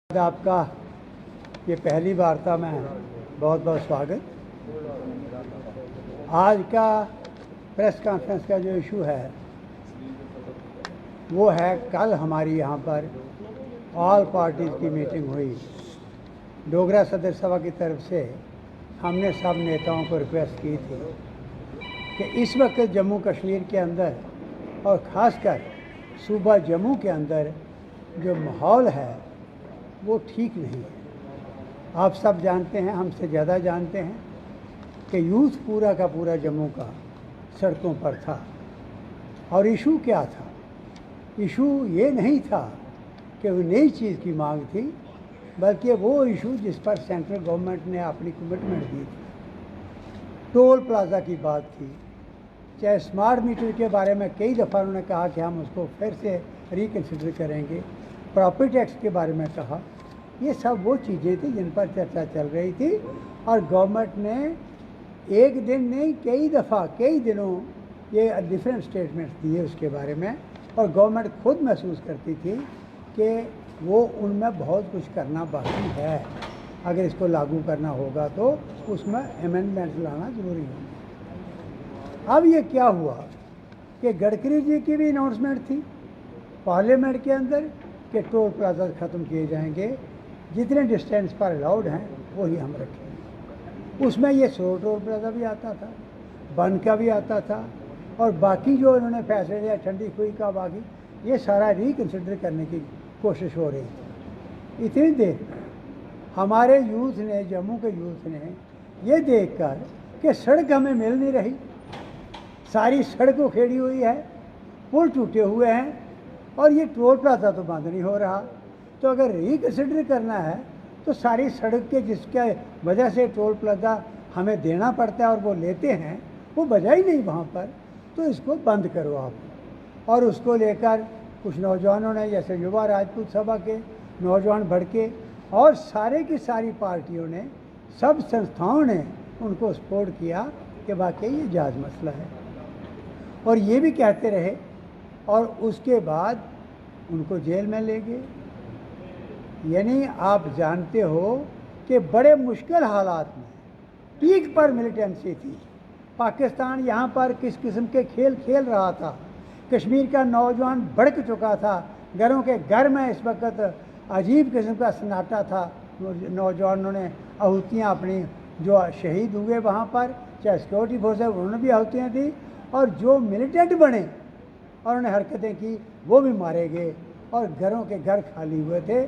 आपका ये पहली वार्ता में बहुत बहुत स्वागत। आज का प्रेस कॉन्फ्रेंस का जो इशू है वो है, कल हमारी यहाँ पर ऑल पार्टीज़ की मीटिंग हुई। डोगरा सदर सभा की तरफ से हमने सब नेताओं को रिक्वेस्ट की थी कि इस वक्त जम्मू कश्मीर के अंदर और ख़ासकर सूबा जम्मू के अंदर जो माहौल है वो ठीक नहीं है। आप सब जानते हैं, हमसे ज़्यादा जानते हैं कि यूथ पूरा का पूरा जम्मू का सड़कों पर था। और इशू क्या था? इशू ये नहीं था कि वो नई चीज़ की मांग थी, बल्कि वो इशू जिस पर सेंट्रल गवर्नमेंट ने अपनी कमिटमेंट दी थी। टोल प्लाज़ा की बात थी, चाहे स्मार्ट मीटर के बारे में कई दफ़ा उन्होंने कहा कि हम उसको फिर से रिकन्सिडर करेंगे। प्रॉपर्टी टैक्स के बारे में कहा। ये सब वो चीज़ें थी जिन पर चर्चा चल रही थी और गवर्नमेंट ने एक दिन नहीं कई दफ़ा कई दिनों ये डिफरेंट स्टेटमेंट्स दिए उसके बारे में। और गवर्नमेंट खुद महसूस करती थी कि वो उनमें बहुत कुछ करना बाकी है। अगर इसको लागू करना होगा तो उसमें अमेंडमेंट्स लाना ज़रूरी होगा। अब ये क्या हुआ कि गडकरी जी की भी अनाउंसमेंट थी पार्लियामेंट के अंदर कि टोल प्लाजा ख़त्म किए जाएंगे, जितने डिस्टेंस पर अलाउड हैं वही हम रखेंगे। उसमें ये सो टोल प्लाजा भी आता था, बन का भी आता था, और बाकी जो इन्होंने फैसले लिया ठंडी खुई का, बाकी ये सारा रिकन्सिडर करने की कोशिश हो रही थी। इतनी देर हमारे यूथ ने, जम्मू के यूथ ने ये देख कर कि सड़क हमें मिल नहीं रही, सारी सड़क उखेड़ी हुई है, पुल टूटे हुए हैं और ये टोल प्लाजा तो बंद नहीं हो रहा, तो अगर रिकन्सिडर करना है तो सारी सड़क के जिसके वजह से टोल प्लाजा हमें देना पड़ता है और वो लेते हैं, वो बजा ही नहीं वहाँ पर, तो इसको बंद करो आप। और उसको लेकर कुछ नौजवानों ने, जैसे युवा राजपूत सभा के नौजवान भड़के और सारे की सारी पार्टियों ने, सब संस्थाओं ने उनको सपोर्ट किया कि वाकई ये जायज़ मसला है। और ये भी कहते रहे और उसके बाद उनको जेल में ले गए। यानी आप जानते हो कि बड़े मुश्किल हालात में पीक पर मिलिटेंसी थी। पाकिस्तान यहाँ पर किस किस्म के खेल खेल रहा था। कश्मीर का नौजवान भड़क चुका था, घरों के घर में इस वक्त अजीब किस्म का सन्नाटा था। नौजवानों ने आहुतियाँ अपनी, जो शहीद हुए वहाँ पर, चाहे सिक्योरिटी फोर्स है उन्होंने भी आहुतियाँ दी, और जो मिलिटेंट बने और उन्होंने हरकतें की वो भी मारे गए और घरों के घर खाली हुए थे।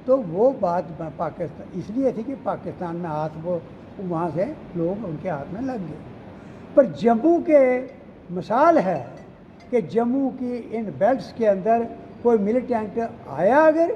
तो वो बात पाकिस्तान इसलिए थी कि पाकिस्तान में हाथ, वो वहाँ से लोग उनके हाथ में लग गए। पर जम्मू के मिसाल है कि जम्मू की इन बेल्ट्स के अंदर कोई मिलिटेंट आया अगर,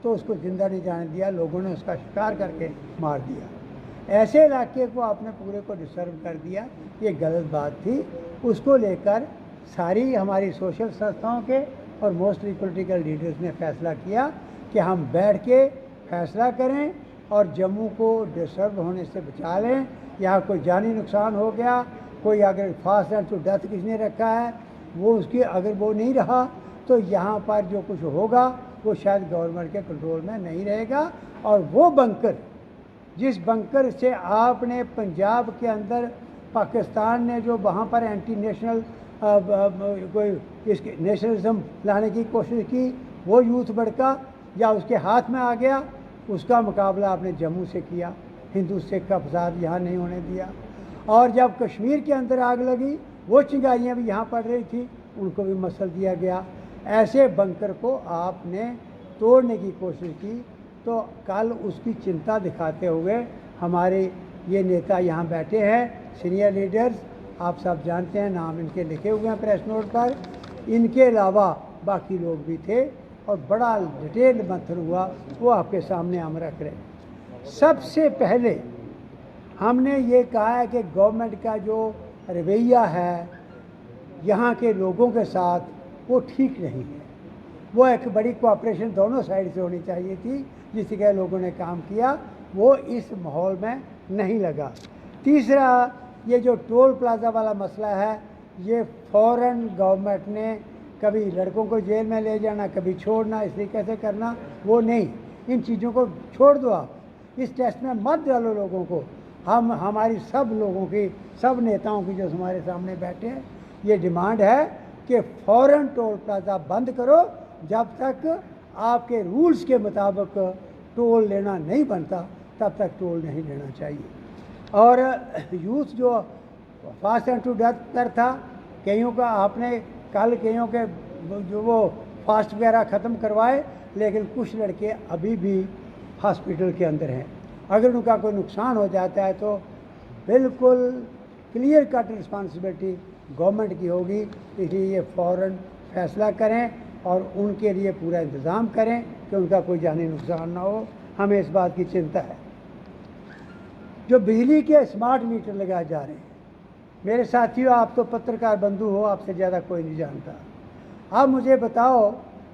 तो उसको ज़िंदा नहीं जाने दिया, लोगों ने उसका शिकार करके मार दिया। ऐसे इलाके को आपने पूरे को डिस्टर्ब कर दिया, ये गलत बात थी। उसको लेकर सारी हमारी सोशल संस्थाओं के और मोस्टली पॉलिटिकल लीडर्स ने फैसला किया कि हम बैठ के फैसला करें और जम्मू को डिस्टर्ब होने से बचा लें। यहाँ कोई जानी नुकसान हो गया, कोई अगर फास्ट एंड टू डेथ किसी ने रखा है, वो उसकी अगर वो नहीं रहा तो यहाँ पर जो कुछ होगा वो शायद गवर्नमेंट के कंट्रोल में नहीं रहेगा। और वो बंकर, जिस बंकर से आपने पंजाब के अंदर पाकिस्तान ने जो वहाँ पर एंटी नेशनल कोई इसके नेशनलिज्म लाने की कोशिश की, वो यूथ भड़का या उसके हाथ में आ गया, उसका मुकाबला आपने जम्मू से किया। हिंदू सिख का फसाद यहाँ नहीं होने दिया। और जब कश्मीर के अंदर आग लगी, वो चिंगारियाँ भी यहाँ पड़ रही थी, उनको भी मसल दिया गया। ऐसे बंकर को आपने तोड़ने की कोशिश की। तो कल उसकी चिंता दिखाते हुए हमारे ये नेता यहाँ बैठे हैं, सीनियर लीडर्स, आप सब जानते हैं, नाम इनके लिखे हुए हैं प्रेस नोट पर। इनके अलावा बाकी लोग भी थे और बड़ा डिटेल मंथन हुआ, वो आपके सामने हम रख रहे हैं। सबसे पहले हमने ये कहा है कि गवर्नमेंट का जो रवैया है यहाँ के लोगों के साथ, वो ठीक नहीं है। वो एक बड़ी कोऑपरेशन दोनों साइड से होनी चाहिए थी, जिसके लोगों ने काम किया, वो इस माहौल में नहीं लगा। तीसरा, ये जो टोल प्लाजा वाला मसला है, ये फ़ौरन गवर्नमेंट ने कभी लड़कों को जेल में ले जाना, कभी छोड़ना, इस तरीके से करना, वो नहीं। इन चीज़ों को छोड़ दो, आप इस टेस्ट में मत डालो लोगों को। हम हमारी सब लोगों की, सब नेताओं की जो हमारे सामने बैठे हैं, ये डिमांड है कि फ़ौरन टोल प्लाजा बंद करो। जब तक आपके रूल्स के मुताबिक टोल लेना नहीं बनता तब तक टोल नहीं लेना चाहिए। और यूथ जो फास्ट एंड टू डेथ कर था, कईयों का आपने कल कईयों के जो वो फास्ट वगैरह ख़त्म करवाए, लेकिन कुछ लड़के अभी भी हॉस्पिटल के अंदर हैं। अगर उनका कोई नुकसान हो जाता है तो बिल्कुल क्लियर कट रिस्पॉन्सिबिलिटी गवर्नमेंट की होगी। इसलिए ये फ़ौरन फैसला करें और उनके लिए पूरा इंतज़ाम करें कि उनका कोई जानी नुकसान ना हो। हमें इस बात की चिंता है। जो बिजली के स्मार्ट मीटर लगाए जा रहे हैं, मेरे साथियों, आप तो पत्रकार बंधु हो, आपसे ज़्यादा कोई नहीं जानता। आप मुझे बताओ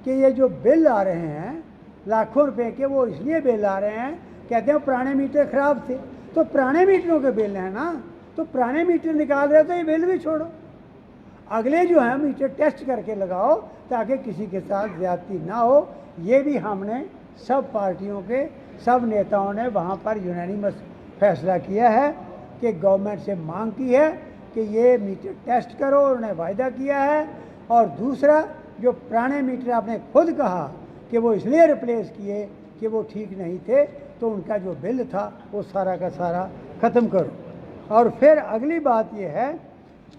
कि ये जो बिल आ रहे हैं लाखों रुपए के, वो इसलिए बिल आ रहे हैं, कहते हैं पुराने मीटर ख़राब थे, तो पुराने मीटरों के बिल हैं ना, तो पुराने मीटर निकाल रहे हो तो ये बिल भी छोड़ो। अगले जो है मीटर टेस्ट करके लगाओ ताकि किसी के साथ ज़्यादती ना हो। ये भी हमने सब पार्टियों के सब नेताओं ने वहाँ पर यूनानिमस फैसला किया है कि गवर्नमेंट से मांग की है कि ये मीटर टेस्ट करो, उन्होंने वायदा किया है। और दूसरा, जो पुराने मीटर आपने खुद कहा कि वो इसलिए रिप्लेस किए कि वो ठीक नहीं थे, तो उनका जो बिल था वो सारा का सारा ख़त्म करो। और फिर अगली बात ये है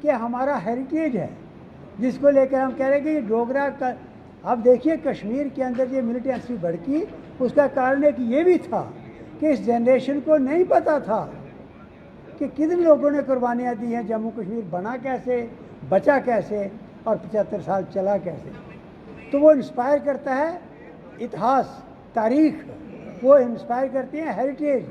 कि हमारा हेरिटेज है जिसको लेकर हम कह रहे हैं कि ये डोगरा का, अब देखिए कश्मीर के अंदर ये मिलिटेंसी भड़की, उसका कारण एक ये भी था कि इस जनरेशन को नहीं पता था कि कितने लोगों ने कुर्बानियाँ दी हैं, जम्मू कश्मीर बना कैसे, बचा कैसे और 75 साल चला कैसे। तो वो इंस्पायर करता है इतिहास, तारीख, वो इंस्पायर करती हैं हेरिटेज,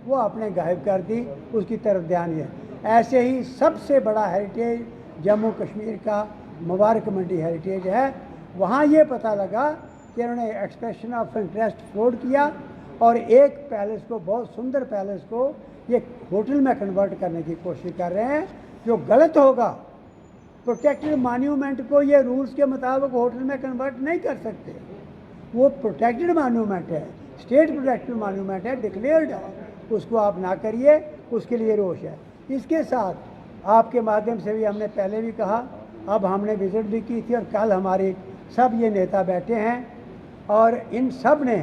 वो आपने गायब कर दी, उसकी तरफ ध्यान दिया। ऐसे ही सबसे बड़ा हेरिटेज जम्मू कश्मीर का मुबारक मंडी हेरिटेज है। वहाँ ये पता लगा कि उन्होंने एक्सप्रेशन ऑफ इंटरेस्ट फ्लोट किया और एक पैलेस को, बहुत सुंदर पैलेस को, ये होटल में कन्वर्ट करने की कोशिश कर रहे हैं, जो गलत होगा। प्रोटेक्टेड मॉन्यूमेंट को ये रूल्स के मुताबिक होटल में कन्वर्ट नहीं कर सकते। वो प्रोटेक्टेड मॉन्यूमेंट है, स्टेट प्रोटेक्टेड मॉन्यूमेंट है, डिक्लेयर्ड है, उसको आप ना करिए, उसके लिए रोष है। इसके साथ आपके माध्यम से भी हमने पहले भी कहा, अब हमने विजिट भी की थी और कल हमारे सब ये नेता बैठे हैं और इन सब ने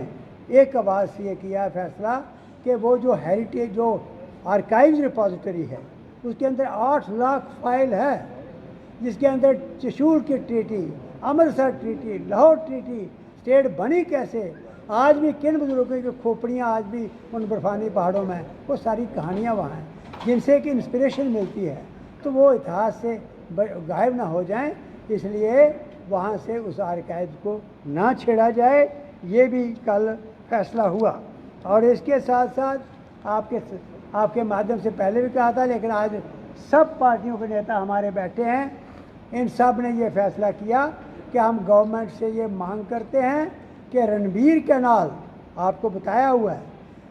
एक आवाज़ से ये किया फैसला कि वो जो हेरिटेज, जो आर्काइव्स रिपोजिटरी है, उसके अंदर 8 लाख फाइल है, जिसके अंदर चशूल की treaty, Amritsar treaty, Lahore treaty, state बनी कैसे, आज भी किन बुजुर्गों की खोपड़ियाँ आज भी उन बर्फानी पहाड़ों में, वो सारी कहानियाँ वहाँ हैं जिनसे कि इंस्पिरेशन मिलती है। तो वो इतिहास से गायब ना हो जाएं, इसलिए वहाँ से उस आर्काइव को ना छेड़ा जाए, ये भी कल फैसला हुआ। और इसके साथ साथ आपके माध्यम से पहले भी कहा था, लेकिन आज सब पार्टियों के नेता हमारे बैठे हैं, इन सब ने ये फैसला किया कि हम गवर्नमेंट से ये मांग करते हैं कि रणबीर कैनाल, आपको बताया हुआ है,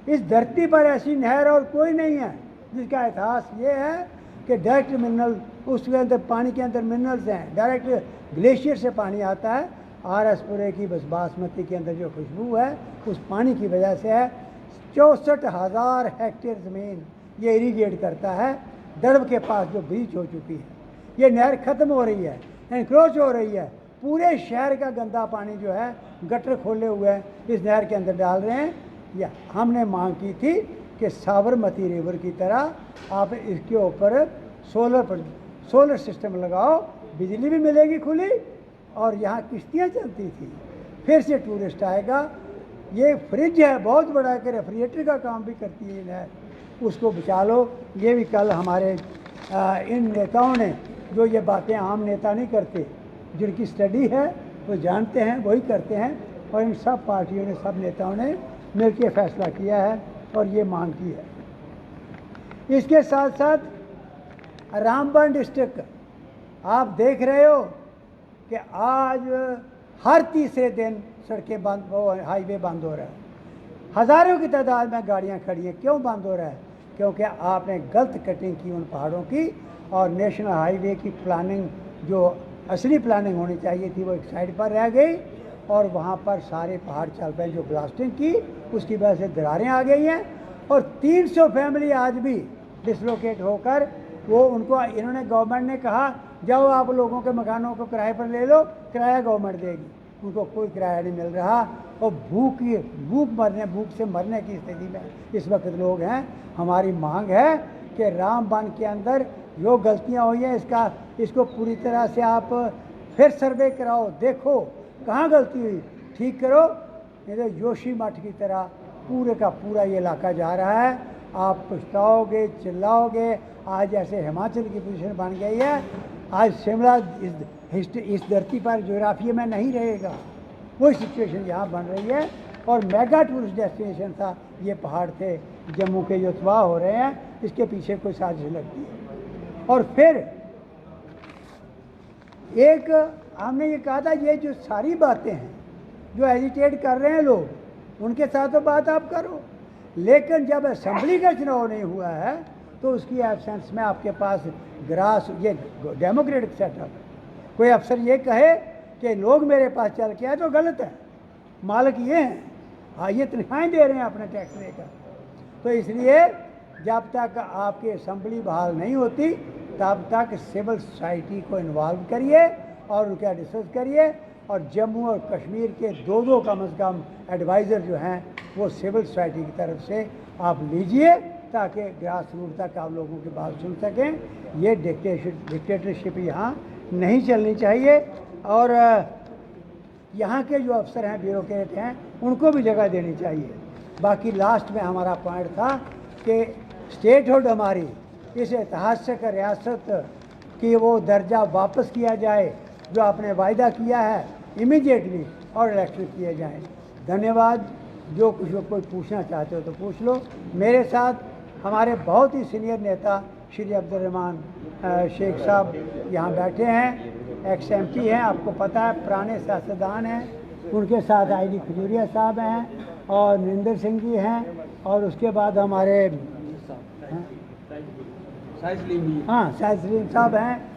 इस धरती पर ऐसी नहर और कोई नहीं है जिसका इतिहास ये है कि डायरेक्ट मिनरल, उसके अंदर पानी के अंदर मिनरल्स हैं, डायरेक्ट ग्लेशियर से पानी आता है। आरएसपुरे की बस बासमती के अंदर जो खुशबू है उस पानी की वजह से है। 64,000 हेक्टेयर ज़मीन ये इरीगेट करता है। दड़ब के पास जो ब्रीच हो चुकी है, ये नहर ख़त्म हो रही है, एनक्रोच हो रही है, पूरे शहर का गंदा पानी जो है गटर खोले हुए हैं इस नहर के अंदर डाल रहे हैं। या हमने मांग की थी कि साबरमती रिवर की तरह आप इसके ऊपर सोलर सिस्टम लगाओ, बिजली भी मिलेगी खुली और यहाँ किश्तियाँ चलती थी, फिर से टूरिस्ट आएगा। ये फ्रिज है बहुत बड़ा, कि रेफ्रिजरेटर का काम भी करती है नहर, उसको बचा लो। ये भी कल हमारे इन नेताओं ने, जो ये बातें आम नेता नहीं करते, जिनकी स्टडी है वो जानते हैं, वही करते हैं। और इन सब पार्टियों ने, सब नेताओं ने मिलकर फैसला किया है और ये मांग की है। इसके साथ साथ रामबन डिस्ट्रिक्ट, आप देख रहे हो कि आज हर तीसरे दिन सड़कें बंद, हाईवे बंद हो रहा है, हज़ारों की तादाद में गाड़ियां खड़ी हैं। क्यों बंद हो रहा है? क्योंकि आपने गलत कटिंग की उन पहाड़ों की, और नेशनल हाईवे की प्लानिंग, जो असली प्लानिंग होनी चाहिए थी, वो एक साइड पर रह गई। और वहाँ पर सारे पहाड़ चल रहे हैं। जो ब्लास्टिंग की उसकी वजह से दरारें आ गई हैं और 300 फैमिली आज भी डिसलोकेट होकर वो उनको इन्होंने गवर्नमेंट ने कहा जाओ आप लोगों के मकानों को किराए पर ले लो, किराया गवर्नमेंट देगी, उनको कोई किराया नहीं मिल रहा और भूख से मरने की स्थिति में इस वक्त लोग हैं। हमारी मांग है कि रामबन के अंदर जो गलतियां हुई हैं इसको पूरी तरह से आप फिर सर्वे कराओ, देखो कहाँ गलती हुई, ठीक करो। नहीं तो जोशी मठ की तरह पूरे का पूरा ये इलाका जा रहा है, आप पछताओगे, चिल्लाओगे। आज ऐसे हिमाचल की पोजीशन बन गई है, आज शिमला इस धरती पर ज्योग्राफी में नहीं रहेगा, वही सिचुएशन यहाँ बन रही है। और मेगा टूरिस्ट डेस्टिनेशन था, ये पहाड़ थे जम्मू के जो तबाह हो रहे हैं, इसके पीछे कोई साजिश लगती है। और फिर एक हमने ये कहा था, ये जो सारी बातें हैं जो एजिटेट कर रहे हैं लोग, उनके साथ तो बात आप करो, लेकिन जब असेंबली का चुनाव नहीं हुआ है तो उसकी एब्सेंस में आपके पास ये डेमोक्रेटिक सेटअप है। कोई अफसर ये कहे कि लोग मेरे पास चल के आए तो गलत है, मालिक ये हैं, हाँ ये तनख्वाहें दे रहे हैं अपने टैक्स लेकर। तो इसलिए जब तक आपकी असेंबली बहाल नहीं होती तब तक सिविल सोसाइटी को इन्वॉल्व करिए और उनका डिस्कस करिए। और जम्मू और कश्मीर के दो कम से कम एडवाइज़र जो हैं वो सिविल सोसाइटी की तरफ से आप लीजिए, ताकि ग्रास रूट तक आप लोगों की बात सुन सकें। ये डिक्टेटरशिप यहाँ नहीं चलनी चाहिए और यहाँ के जो अफसर हैं, ब्यूरोक्रेट हैं, उनको भी जगह देनी चाहिए। बाकी लास्ट में हमारा पॉइंट था कि स्टेटहुड हमारी इस ऐतिहासिक रियासत की वो दर्जा वापस किया जाए जो आपने वायदा किया है इमीडिएटली, और इलेक्शन किए जाएँ। धन्यवाद। जो कुछ कोई पूछना चाहते हो तो पूछ लो। मेरे साथ हमारे बहुत ही सीनियर नेता श्री अब्दुर्रहमान शेख साहब यहाँ बैठे हैं, XMP हैं, आपको पता है, पुराने सियासतदान हैं। उनके साथ ID खजूरिया साहब हैं और नरेंद्र सिंह जी हैं, और उसके बाद हमारे शाहिद सलीम साहब हैं,